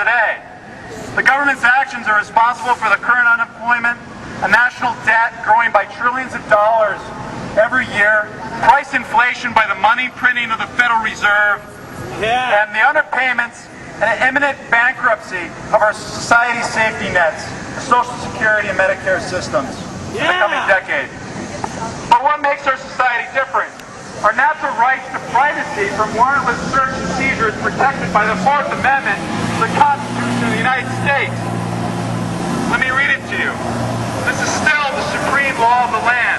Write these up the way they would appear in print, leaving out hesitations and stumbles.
today. The government's actions are responsible for the current unemployment, a national debt growing by trillions of dollars every year, price inflation by the money printing of the Federal Reserve, and the underpayments and imminent bankruptcy of our society's safety nets, the Social Security and Medicare systems in the coming decade. But what makes our society different? Our natural rights to privacy from warrantless search and seizure is protected by the Fourth Amendment to the Constitution of the United States. Let me read it to you. This is still the supreme law of the land.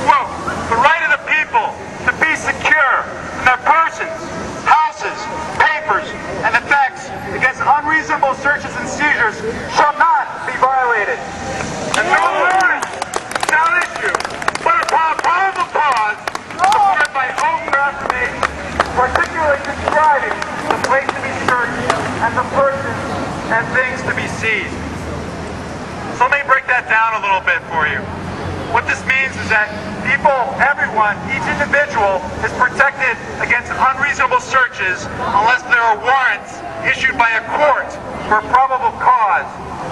Quote, the right of the people to be secure in their persons, houses, papers, and effects against unreasonable searches and seizures shall not be violated. And no warrant shall issue, but upon probable cause, supported by oath or affirmation, particularly describing the place to be searched and the persons and things to be seized. So let me break that down a little bit for you. What this means is that people, everyone, each individual is protected against unreasonable searches unless there are warrants issued by a court for a probable cause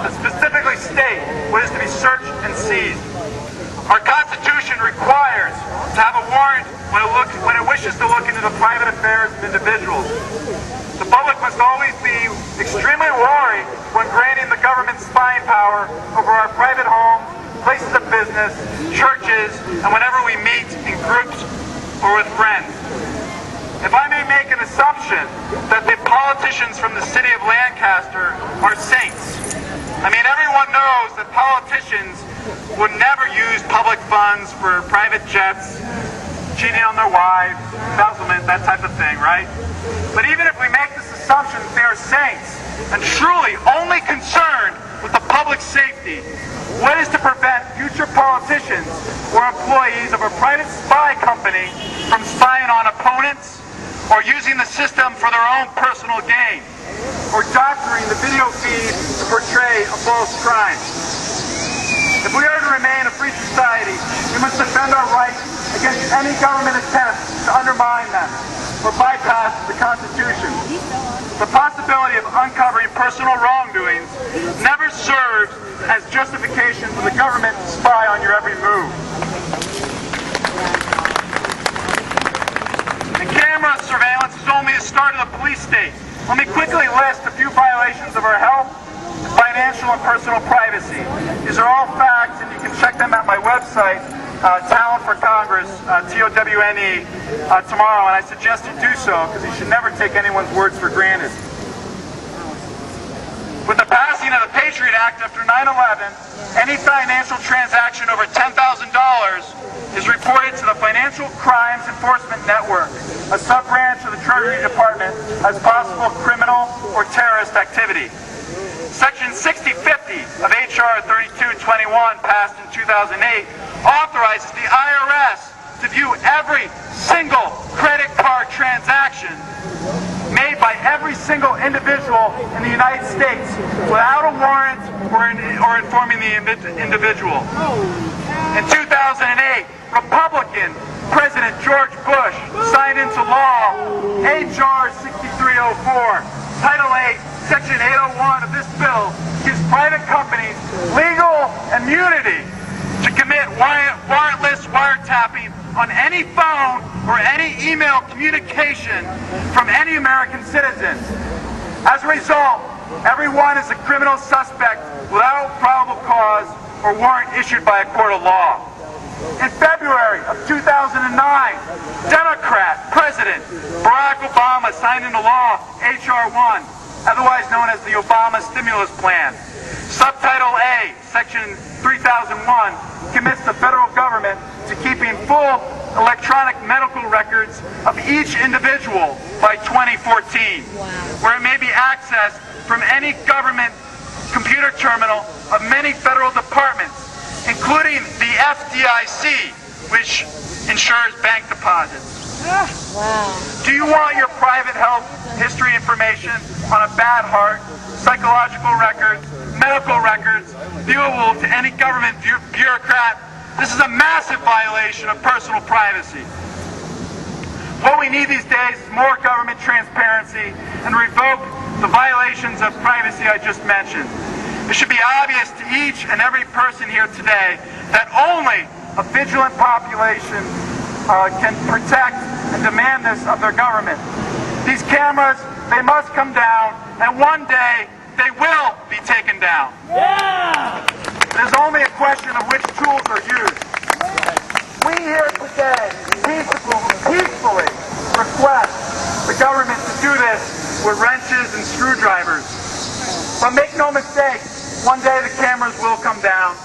that specifically state what is to be searched and seized. Our Constitution requires to have a warrant when it wishes to look into the private affairs of individuals. The public must always be extremely wary when granting the government spying power over our private homes, places of business, churches, and whenever we meet in groups or with friends. If I may make an assumption that the politicians from the city of Lancaster are saints, I mean, everyone knows that politicians would never use public funds for private jets, cheating on their wives, embezzlement, that type of thing, right? But even if we make this assumption that they are saints and truly only concerned with the public safety, what is to prevent future politicians or employees of a private spy company from spying on opponents or using the system for their own personal gain or doctoring the video feed to portray a false crime? If we are to remain a free society, we must defend our rights against any government attempt to undermine them or bypass the Constitution. The possibility of uncovering personal wrongdoings never serves as justification for the government to spy on your every move. The camera surveillance is only the start of the police state. Let me quickly list a few violations of our health, financial, and personal privacy. These are all facts, and you can check them at my website, Towne for Congress, Towne, tomorrow, and I suggest you do so because you should never take anyone's words for granted. With the passing of the Patriot Act after 9/11, any financial transaction over $10,000 is reported to the Financial Crimes Enforcement Network, a sub-branch of the Treasury Department, as possible criminal or terrorist activity. Section 6050 of H.R. 3221, passed in 2008, authorizes the IRS to view every single credit card transaction made by every single individual in the United States without a warrant or informing the individual. In 2008, Republican President George Bush signed into law H.R. 6304. Title 8, Section 801 of this bill gives private companies legal immunity to commit warrantless wiretapping on any phone or any email communication from any American citizen. As a result, everyone is a criminal suspect without probable cause or warrant issued by a court of law. In February of 2009, Democrat President Barack Obama signed into law H.R. 1, otherwise known as the Obama Stimulus Plan. Subtitle A, Section 3001, commits the federal government to keeping full electronic medical records of each individual by 2014, where it may be accessed from any government computer terminal of many federal departments, including the FDIC, which insures bank deposits. Wow. Do you want your private health history information on a bad heart, psychological records, medical records, viewable to any government bureaucrat? This is a massive violation of personal privacy. What we need these days is more government transparency and revoke the violations of privacy I just mentioned. It should be obvious to each and every person here today that only a vigilant population can protect and demand this of their government. These cameras, they must come down, and one day they will be taken down. Yeah! It is only a question of which tools are used. We here today peacefully request the government to do this with wrenches and screwdrivers. But make no mistake, one day the cameras will come down.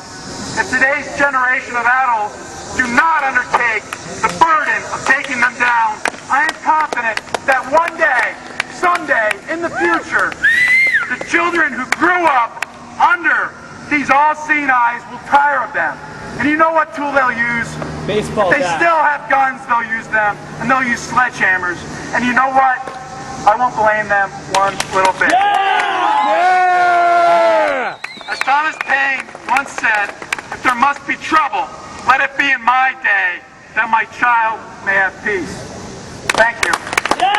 If today's generation of adults do not undertake the burden of taking them down, I am confident that one day, someday, in the future, the children who grew up under these all-seeing eyes will tire of them. And you know what tool they'll use? Baseball If they bat. still have guns, they'll use them, and they'll use sledgehammers. And you know what? I won't blame them one little bit. Yeah! As Thomas Paine once said, if there must be trouble, let it be in my day, that my child may have peace. Thank you. Yeah!